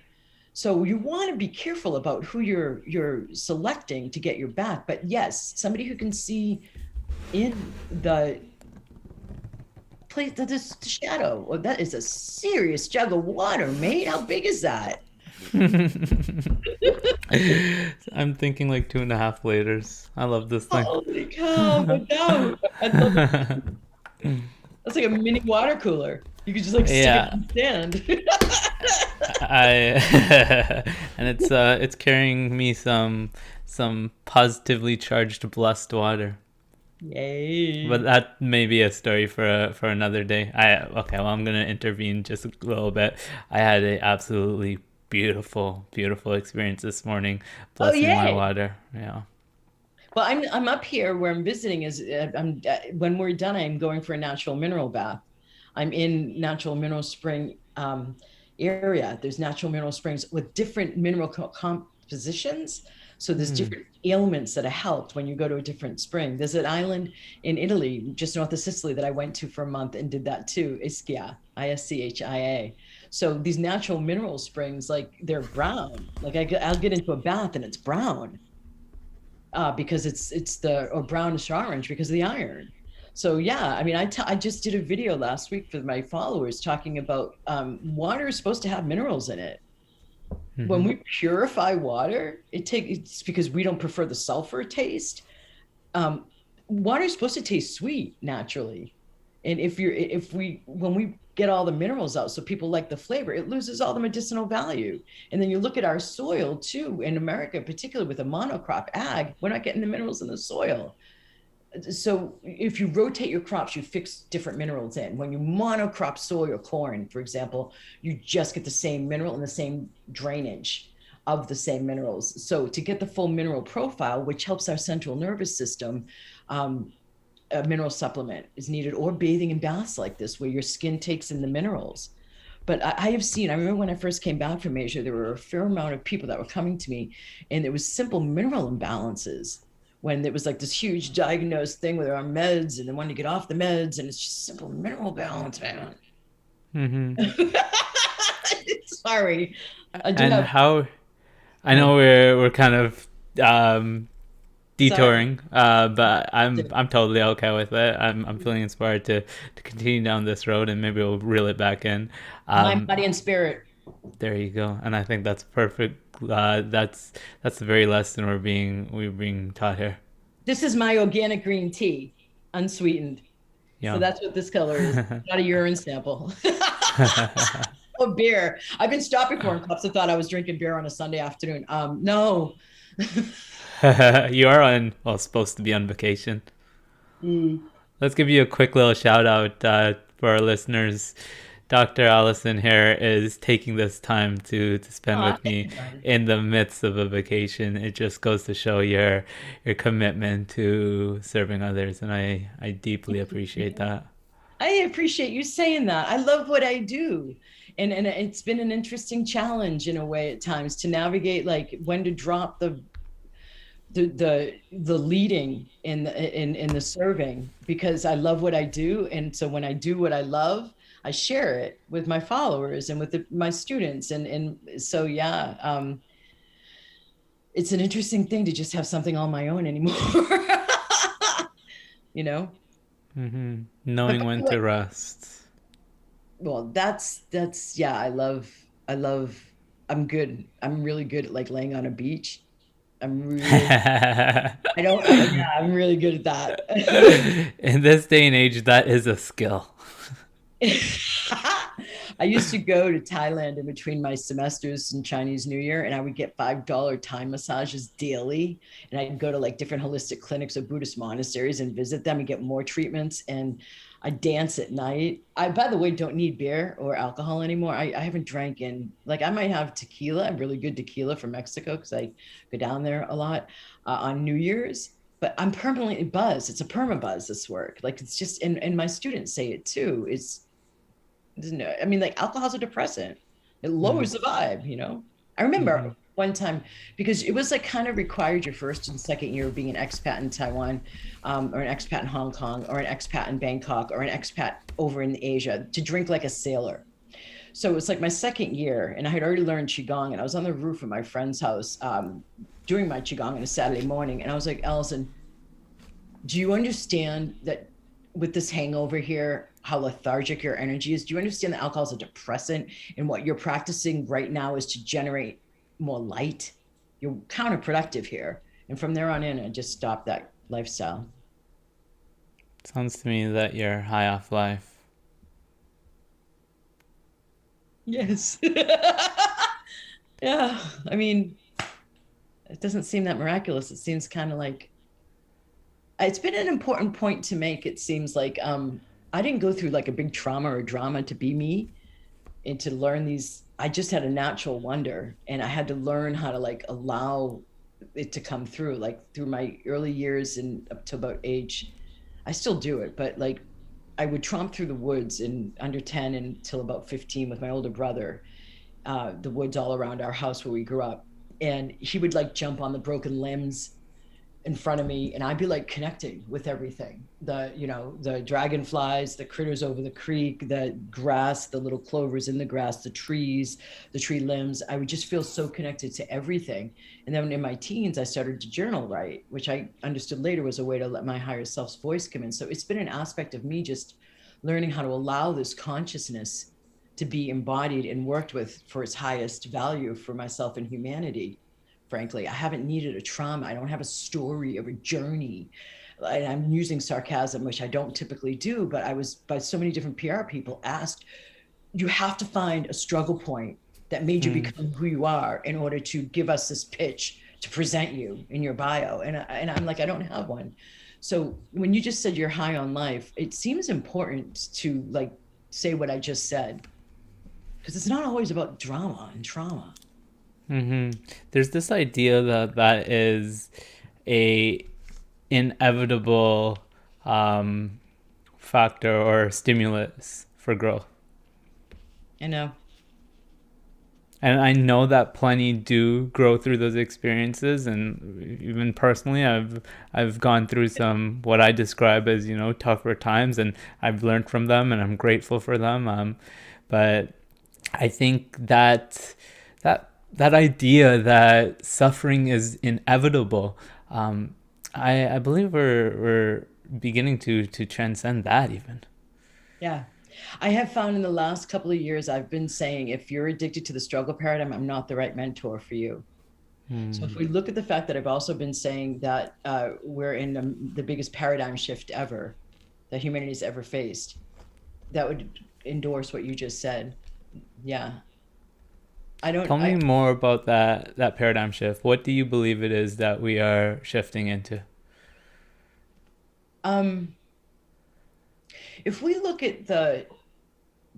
So you want to be careful about who you're selecting to get your back. But yes, somebody who can see in the place, the shadow. Well, that is a serious jug of water, mate. How big is that? I'm thinking like 2.5 liters. I love this thing. Holy cow! No, that's like a mini water cooler. You could just like stick it on stand. And it's carrying me some positively charged blessed water. Yay! But that may be a story for another day. I'm gonna intervene just a little bit. I had an absolutely beautiful experience this morning, blessing my water. Yeah. Well, I'm up here where I'm visiting. When we're done, I'm going for a natural mineral bath. I'm in natural mineral spring area. There's natural mineral springs with different mineral compositions. So there's different ailments that are helped when you go to a different spring. There's an island in Italy, just north of Sicily, that I went to for a month and did that too. Ischia, Ischia. So these natural mineral springs, like they're brown. Like I'll get into a bath and it's brown because or brownish orange because of the iron. So yeah, I mean, I just did a video last week for my followers talking about water is supposed to have minerals in it. When we purify water, it's because we don't prefer the sulfur taste. Water is supposed to taste sweet naturally, and when we get all the minerals out, so people like the flavor, it loses all the medicinal value. And then you look at our soil too, in America, particularly with a monocrop ag, we're not getting the minerals in the soil. So if you rotate your crops, you fix different minerals in. When you monocrop soy or corn, for example, you just get the same mineral and the same drainage of the same minerals. So to get the full mineral profile, which helps our central nervous system, a mineral supplement is needed, or bathing in baths like this, where your skin takes in the minerals. But I remember when I first came back from Asia, there were a fair amount of people that were coming to me, and there was simple mineral imbalances. When there was like this huge diagnosed thing where they're on meds and they want to get off the meds, and it's just simple mineral balance, man. Sorry. I know we're kind of detouring, but I'm totally okay with it. I'm feeling inspired to continue down this road, and maybe we'll reel it back in. Mind, body, and spirit. There you go, and I think that's perfect. That's the very lesson we're being taught here. This is my organic green tea, unsweetened. Yeah. So that's what this color is. Not a urine sample. Or beer. I've been stopping for in cups. I thought I was drinking beer on a Sunday afternoon. No. You are supposed to be on vacation. Let's give you a quick little shout out for our listeners. Dr. Allison here is taking this time to spend with me in the midst of a vacation. It just goes to show your commitment to serving others, and I deeply appreciate that. I appreciate you saying that. I love what I do. And it's been an interesting challenge in a way at times to navigate, like when to drop the leading in the serving, because I love what I do. And so when I do what I love, I share it with my followers and with my students. And so, yeah, it's an interesting thing to just have something on my own anymore, you know? Knowing when to rest. Well, that's, yeah, I'm good. I'm really good at like laying on a beach. I'm really good at that. In this day and age, that is a skill. I used to go to Thailand in between my semesters and Chinese New Year, and I would get $5 Thai massages daily. And I'd go to like different holistic clinics or Buddhist monasteries and visit them and get more treatments. And I dance at night. I, by the way, don't need beer or alcohol anymore. I haven't drank in, like, I might have tequila, really good tequila from Mexico because I go down there a lot on New Year's. But I'm permanently buzzed. It's a perma buzz, this work. Like, it's just, and my students say it too. I mean, like, alcohol's a depressant. It lowers the vibe, you know? I remember one time, because it was like kind of required your first and second year of being an expat in Taiwan, or an expat in Hong Kong, or an expat in Bangkok, or an expat over in Asia to drink like a sailor. So it was like my second year, and I had already learned Qigong, and I was on the roof of my friend's house doing my Qigong on a Saturday morning. And I was like, Allison, do you understand that with this hangover here, how lethargic your energy is? Do you understand that alcohol is a depressant, and what you're practicing right now is to generate more light? You're counterproductive here. And from there on in, I just stopped that lifestyle. Sounds to me that you're high off life. Yes. Yeah. I mean, it doesn't seem that miraculous. It seems kind of like, it's been an important point to make. It seems like I didn't go through like a big trauma or drama to be me and to learn these. I just had a natural wonder, and I had to learn how to like allow it to come through, like through my early years and up to about age. I still do it, but like I would tromp through the woods in under 10 until about 15 with my older brother, the woods all around our house where we grew up. And he would like jump on the broken limbs in front of me, and I'd be like connecting with everything. The dragonflies, the critters over the creek, the grass, the little clovers in the grass, the trees, the tree limbs. I would just feel so connected to everything. And then in my teens, I started to journal write, which I understood later was a way to let my higher self's voice come in. So it's been an aspect of me just learning how to allow this consciousness to be embodied and worked with for its highest value for myself and humanity. Frankly, I haven't needed a trauma. I don't have a story of a journey. And I'm using sarcasm, which I don't typically do, but I was, by so many different PR people, asked, you have to find a struggle point that made you become who you are in order to give us this pitch to present you in your bio. And I'm like, I don't have one. So when you just said you're high on life, it seems important to like say what I just said, because it's not always about drama and trauma. There's this idea that is a inevitable factor or stimulus for growth. I know. And I know that plenty do grow through those experiences, and even personally, I've gone through some what I describe as, you know, tougher times, and I've learned from them, and I'm grateful for them. But I think that idea that suffering is inevitable, I believe we're beginning to transcend that even. Yeah. I have found in the last couple of years, I've been saying, if you're addicted to the struggle paradigm, I'm not the right mentor for you. So if we look at the fact that I've also been saying that we're in the biggest paradigm shift ever that humanity's ever faced, that would endorse what you just said. Yeah. Tell me more about that paradigm shift. What do you believe it is that we are shifting into? If we look at the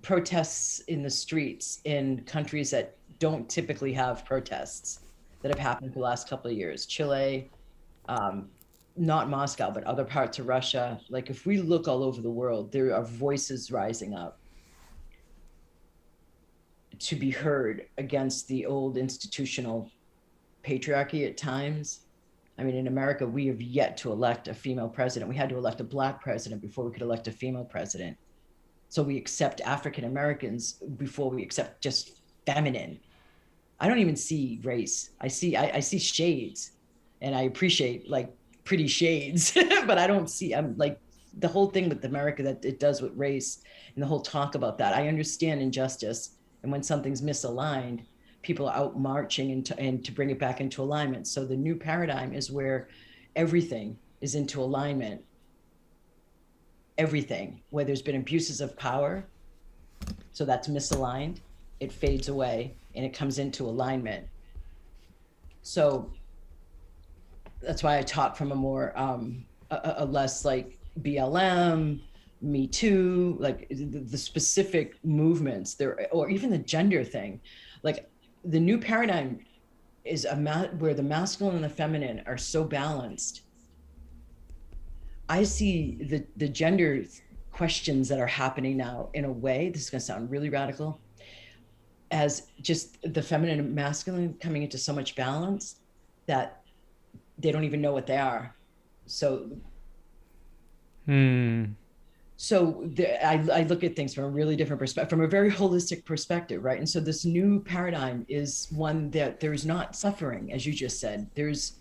protests in the streets in countries that don't typically have protests that have happened for the last couple of years, Chile, not Moscow, but other parts of Russia, like if we look all over the world, there are voices rising up to be heard against the old institutional patriarchy at times. I mean, in America, we have yet to elect a female president. We had to elect a Black president before we could elect a female president. So we accept African Americans before we accept just feminine. I don't even see race. I see shades, and I appreciate like pretty shades, but I don't see, I'm like the whole thing with America that it does with race and the whole talk about that. I understand injustice. And when something's misaligned, people are out marching and to bring it back into alignment. So the new paradigm is where everything is into alignment. Everything, where there's been abuses of power, So that's misaligned, it fades away, and it comes into alignment. So that's why I talk from a more, a less like BLM, Me Too, like the specific movements there, or even the gender thing. Like the new paradigm is where the masculine and the feminine are so balanced. I see the gender questions that are happening now in a way, this is going to sound really radical, as just the feminine and masculine coming into so much balance that they don't even know what they are. So I look at things from a really different perspective, from a very holistic perspective, right? And so this new paradigm is one that there's not suffering, as you just said. There's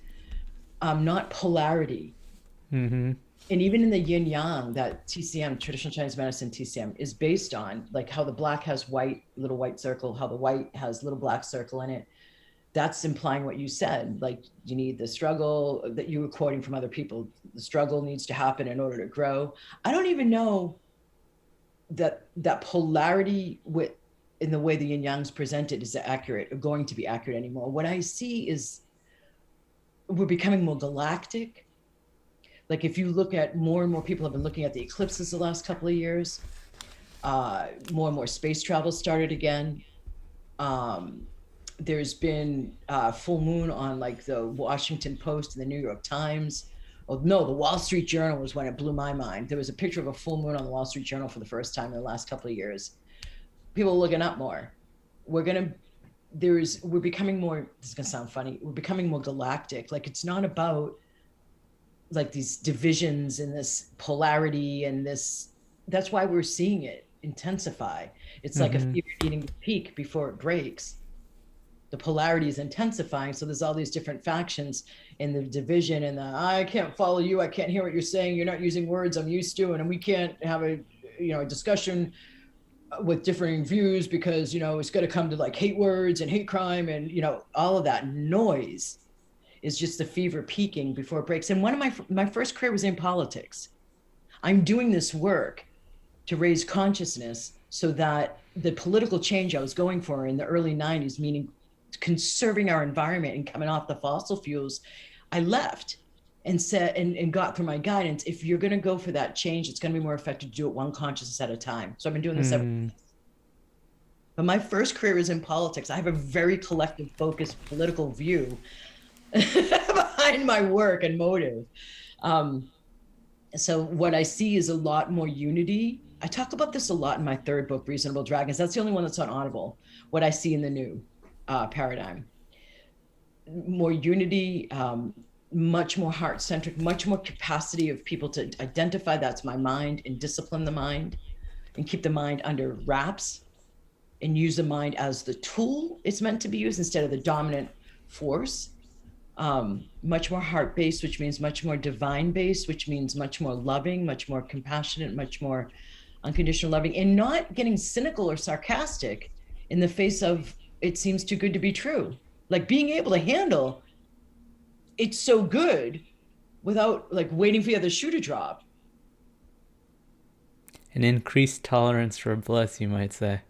not polarity. Mm-hmm. And even in the yin yang, that TCM, traditional Chinese medicine TCM, is based on, like how the black has white, little white circle, how the white has little black circle in it. That's implying what you said, like you need the struggle that you were quoting from other people. The struggle needs to happen in order to grow. I don't even know that polarity in the way the yin yang's presented is accurate or going to be accurate anymore. What I see is we're becoming more galactic. Like if you look at more and more people have been looking at the eclipses the last couple of years, more and more space travel started again. There's been full moon on like the Washington Post and the New York Times. Oh no, the Wall Street Journal was when it blew my mind. There was a picture of a full moon on the Wall Street Journal for the first time in the last couple of years. People are looking up more. We're becoming more, this is gonna sound funny, we're becoming more galactic. Like it's not about like these divisions and this polarity and this, that's why we're seeing it intensify. It's like a fever needing to peak before it breaks. The polarity is intensifying. So there's all these different factions in the division and I can't follow you. I can't hear what you're saying. You're not using words I'm used to. And we can't have a discussion with differing views because, it's going to come to like hate words and hate crime and, all of that noise is just the fever peaking before it breaks. And one of my first career was in politics. I'm doing this work to raise consciousness so that the political change I was going for in the early 90s, meaning conserving our environment and coming off the fossil fuels, I left and said, and got through my guidance, if you're going to go for that change, it's going to be more effective to do it one consciousness at a time. So I've been doing this ever since. But my first career is in politics. I have a very collective, focused political view behind my work and motive. So what I see is a lot more unity. I talk about this a lot in my third book, Reasonable Dragons. That's the only one that's on Audible. What I see in the new paradigm. More unity, much more heart-centric, much more capacity of people to identify that's my mind and discipline the mind and keep the mind under wraps and use the mind as the tool it's meant to be used instead of the dominant force. Much more heart-based, which means much more divine-based, which means much more loving, much more compassionate, much more unconditional loving, and not getting cynical or sarcastic in the face of it seems too good to be true. Like being able to handle it's so good without like waiting for the other shoe to drop. An increased tolerance for bliss, you might say.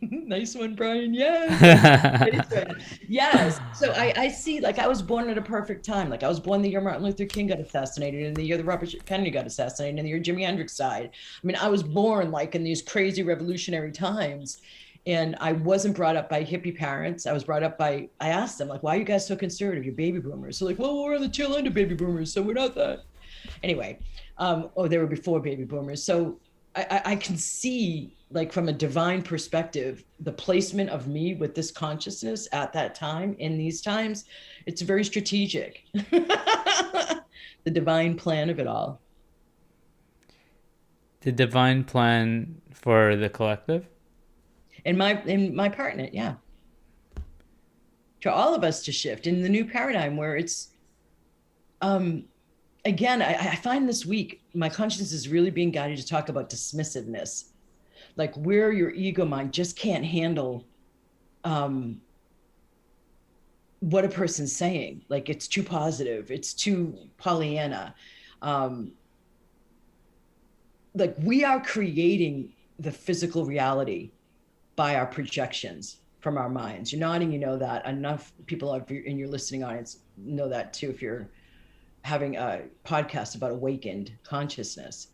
Nice one, Bryan. Yes. Yes. So I see, like, I was born at a perfect time. Like, I was born the year Martin Luther King got assassinated, and the year that Robert Kennedy got assassinated, and the year Jimi Hendrix died. I mean, I was born like in these crazy revolutionary times. And I wasn't brought up by hippie parents. I was brought up I asked them, like, why are you guys so conservative? You're baby boomers. So like, well, we're on the tail end of baby boomers, so we're not that. Anyway, they were before baby boomers. So I can see, like, from a divine perspective, the placement of me with this consciousness at that time, in these times, it's very strategic. The divine plan of it all. The divine plan for the collective? In my part in it, yeah. To all of us to shift in the new paradigm where it's, again, I find this week, my consciousness is really being guided to talk about dismissiveness. Like where your ego mind just can't handle what a person's saying. Like it's too positive, it's too Pollyanna. Like we are creating the physical reality by our projections from our minds. You're nodding, you know that. Enough people in your listening audience know that too, if you're having a podcast about awakened consciousness.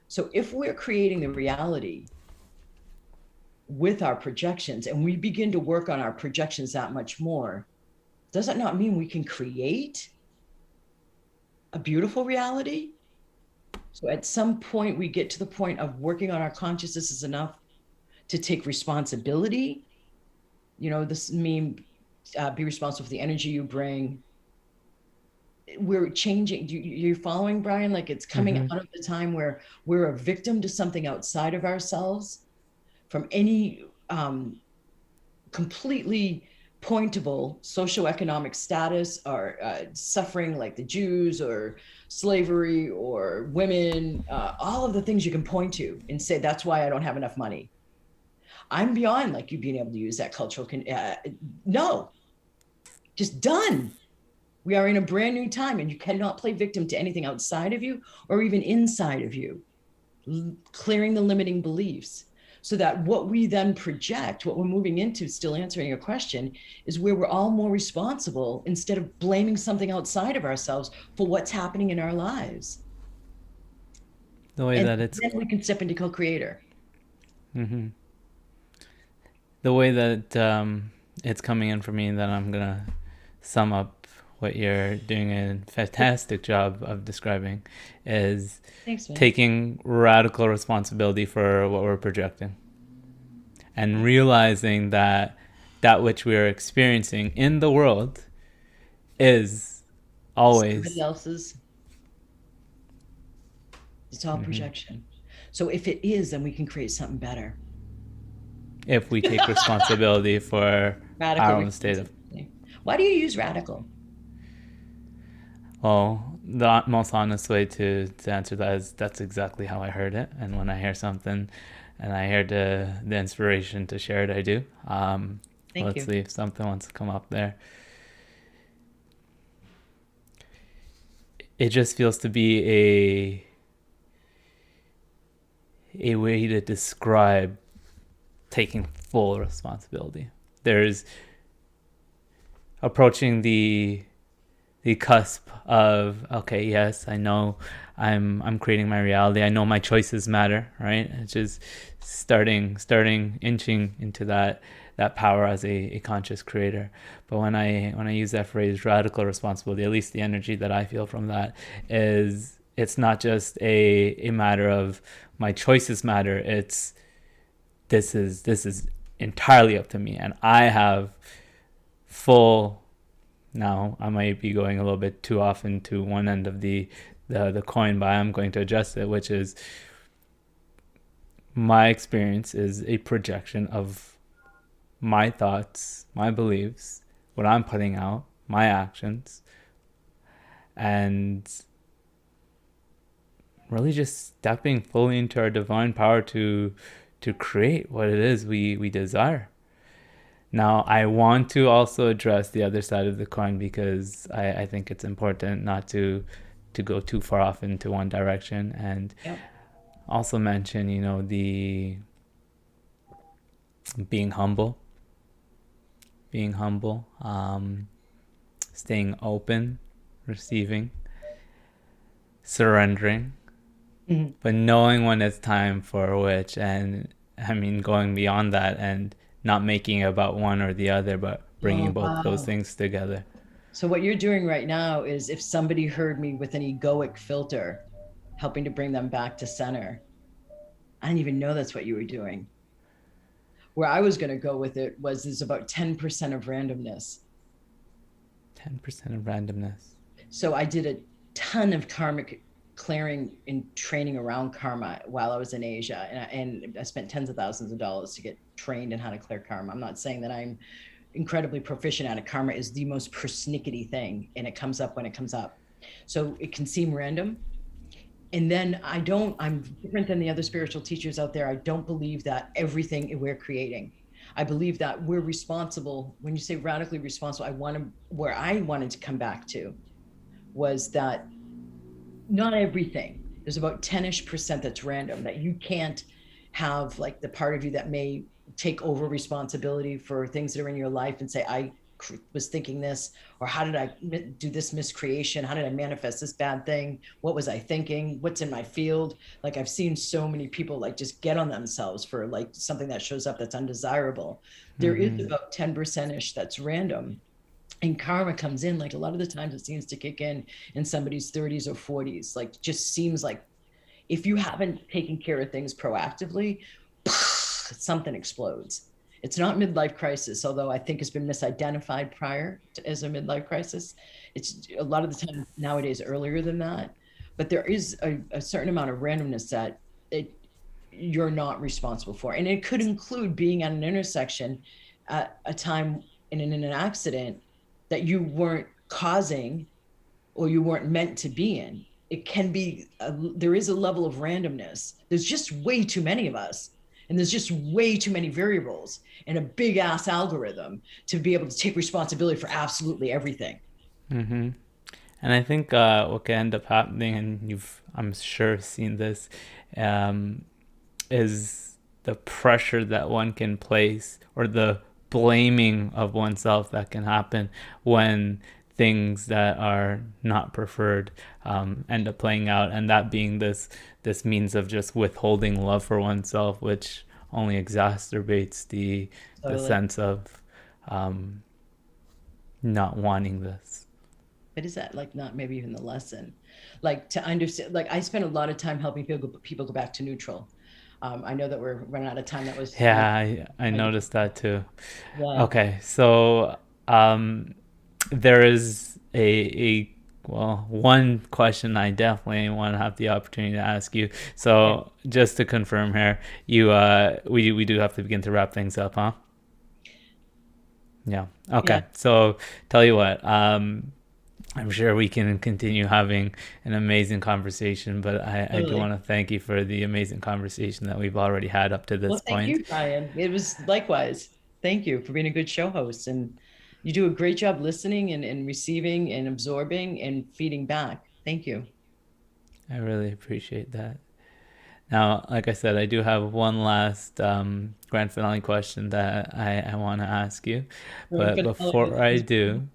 So if we're creating the reality with our projections, and we begin to work on our projections that much more, does that not mean we can create a beautiful reality? So at some point, we get to the point of working on our consciousness is enough to take responsibility. You know, this mean be responsible for the energy you bring. We're changing. You're following, Bryan? Like, it's coming out of the time where we're a victim to something outside of ourselves, from any completely pointable socioeconomic status or suffering, like the Jews or slavery or women, all of the things you can point to and say, that's why I don't have enough money. I'm beyond like you being able to use that cultural, no, just done. We are in a brand new time, and you cannot play victim to anything outside of you or even inside of you. Clearing the limiting beliefs, so that what we then project, what we're moving into, still answering your question, is where we're all more responsible instead of blaming something outside of ourselves for what's happening in our lives. The way that it's... Then we can step into co-creator. Mm-hmm. The way that it's coming in for me, that I'm going to sum up what you're doing a fantastic job of describing, is taking radical responsibility for what we're projecting and realizing that that which we're experiencing in the world is always somebody else's. It's all projection. So if it is, then we can create something better. If we take responsibility for our own state of... Why do you use radical? Well, the most honest way to answer that is that's exactly how I heard it. And when I hear something and I hear the inspiration to share it, I do. Let's see if something wants to come up there. It just feels to be a way to describe taking full responsibility. There's approaching the cusp of, okay, yes, I know I'm creating my reality. I know my choices matter, right? It's just starting inching into that power as a conscious creator. But when I use that phrase, radical responsibility, at least the energy that I feel from that is, it's not just a matter of my choices matter. It's this is entirely up to me, and I have full... Now, I might be going a little bit too often to one end of the coin, but I'm going to adjust it, which is my experience is a projection of my thoughts, my beliefs, what I'm putting out, my actions, and really just stepping fully into our divine power to create what it is we desire. Now, I want to also address the other side of the coin, because I think it's important not to go too far off into one direction, and also mention, the being humble, staying open, receiving, surrendering, but knowing when it's time for which, and I mean going beyond that and not making it about one or the other, but bringing both those things together. So what you're doing right now is, if somebody heard me with an egoic filter, helping to bring them back to center. I didn't even know that's what you were doing. Where I was going to go with it was, there's about 10% of randomness. 10% of randomness. So I did a ton of karmic clearing and training around karma while I was in Asia, and I spent tens of thousands of dollars to get trained in how to clear karma. I'm not saying that I'm incredibly proficient at it. Karma is the most persnickety thing, and it comes up when it comes up. So it can seem random. And then I'm different than the other spiritual teachers out there. I don't believe that everything we're creating. I believe that we're responsible. When you say radically responsible, where I wanted to come back to was that not everything. There's about 10-ish% that's random, that you can't have like the part of you that may take over responsibility for things that are in your life and say, I was thinking this, or how did I do this miscreation? How did I manifest this bad thing? What was I thinking? What's in my field? Like I've seen so many people like just get on themselves for like something that shows up that's undesirable. There is about 10%ish that's random. And karma comes in like a lot of the times it seems to kick in somebody's 30s or 40s. Like just seems like if you haven't taken care of things proactively, something explodes. It's not midlife crisis, although I think it's been misidentified prior to, as a midlife crisis. It's a lot of the time nowadays earlier than that. But there is a certain amount of randomness that you're not responsible for. And it could include being at an intersection at a time in an accident that you weren't causing or you weren't meant to be in. It can be, there is a level of randomness. There's just way too many of us. And there's just way too many variables and a big ass algorithm to be able to take responsibility for absolutely everything. Mm-hmm. And I think what can end up happening, and you've, I'm sure, seen this, is the pressure that one can place, or the blaming of oneself that can happen when things that are not preferred end up playing out, and that being this means of just withholding love for oneself, which only exacerbates the sense of not wanting this. But is that like not maybe even the lesson? Like to understand, like I spent a lot of time helping people go back to neutral. I know that we're running out of time. That was I noticed that too. Yeah. Okay, so there is one question I definitely want to have the opportunity to ask you. So just to confirm here, we do have to begin to wrap things up, huh? Yeah. Okay. Yeah. So tell you what, I'm sure we can continue having an amazing conversation, but I do want to thank you for the amazing conversation that we've already had up to this point. Thank you, Bryan. It was likewise. Thank you for being a good show host, and you do a great job listening and receiving and absorbing and feeding back. Thank you. I really appreciate that. Now, like I said, I do have one last grand finale question that I want to ask you, but before I do,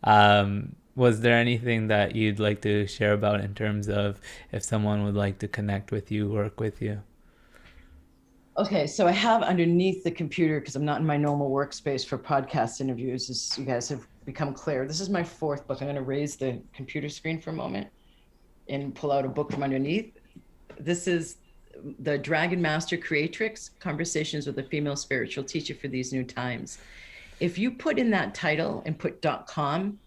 was there anything that you'd like to share about in terms of if someone would like to connect with you, work with you? Okay, so I have underneath the computer, because I'm not in my normal workspace for podcast interviews, as you guys have become clear. This is my 4th book. I'm going to raise the computer screen for a moment and pull out a book from underneath. This is The Dragon Master Creatrix, Conversations with a Female Spiritual Teacher for These New Times. If you put in that title and put .com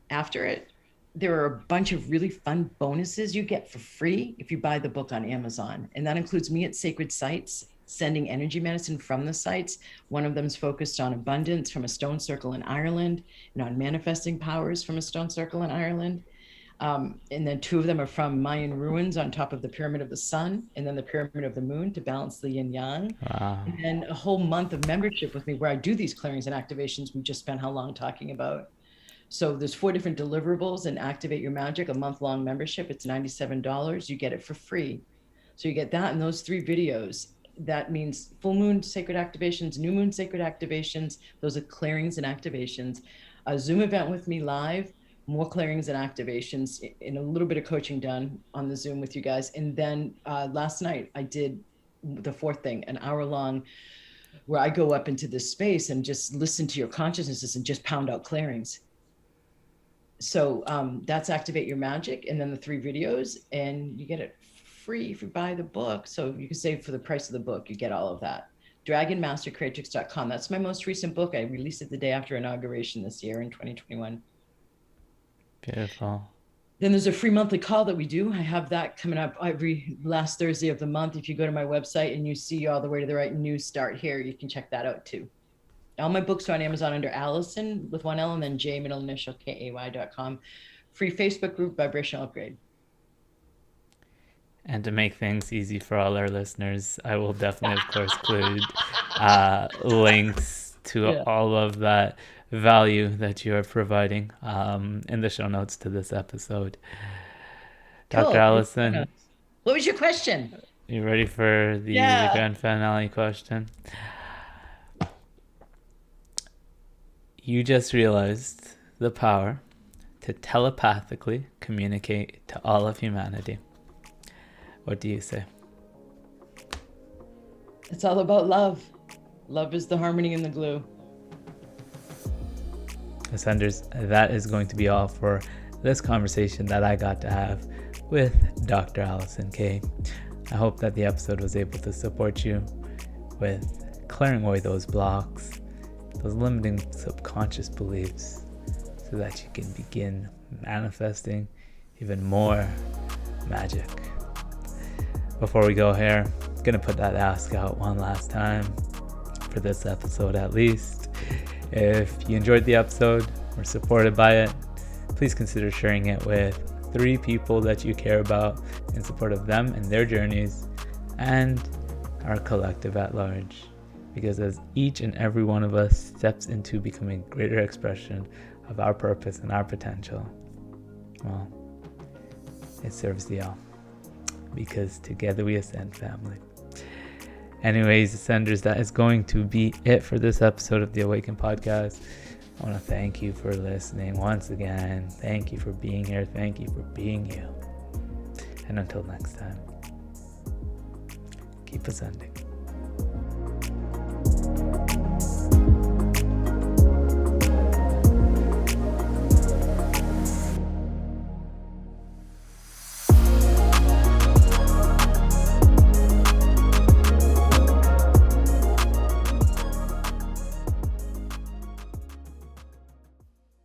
after it, there are a bunch of really fun bonuses you get for free if you buy the book on Amazon. And that includes me at sacred sites, sending energy medicine from the sites. One of them is focused on abundance from a stone circle in Ireland, and on manifesting powers from a stone circle in Ireland. And then 2 of them are from Mayan ruins on top of the Pyramid of the Sun, and then the Pyramid of the Moon to balance the yin yang. Wow. And then a whole month of membership with me where I do these clearings and activations we just spent how long talking about. So there's 4 different deliverables, and Activate Your Magic, a month-long membership. It's $97. You get it for free. So you get that and those 3 videos. That means full moon sacred activations, new moon sacred activations. Those are clearings and activations. A Zoom event with me live, more clearings and activations, and a little bit of coaching done on the Zoom with you guys. And then last night I did the 4th thing, an hour-long, where I go up into this space and just listen to your consciousnesses and just pound out clearings. So that's Activate Your Magic, and then the 3 videos, and you get it free if you buy the book. So you can save for the price of the book. You get all of that. DragonMasterCreatrix.com. That's my most recent book. I released it the day after inauguration this year in 2021. Beautiful. Then there's a free monthly call that we do. I have that coming up every last Thursday of the month. If you go to my website and you see all the way to the right, New Start Here, you can check that out too. All my books are on Amazon under Allison with 1 L and then J middle initial KAY.com. Free Facebook group, Vibrational UPgrade. And to make things easy for all our listeners, I will definitely, of course, include links to all of that value that you are providing in the show notes to this episode. Cool. Dr. Allison. What was your question? You ready for the grand finale question? You just realized the power to telepathically communicate to all of humanity. What do you say? It's all about love. Love is the harmony and the glue. Ascenders, that is going to be all for this conversation that I got to have with Dr. Allison K. I hope that the episode was able to support you with clearing away those blocks, those limiting subconscious beliefs, so that you can begin manifesting even more magic. Before we go here, I'm gonna put that ask out one last time for this episode at least. If you enjoyed the episode or supported by it, please consider sharing it with 3 people that you care about in support of them and their journeys and our collective at large. Because as each and every one of us steps into becoming a greater expression of our purpose and our potential, well, it serves the all. Because together we ascend, family. Anyways, Ascenders, that is going to be it for this episode of the Awaken podcast. I want to thank you for listening once again. Thank you for being here. Thank you for being you. And until next time, keep ascending.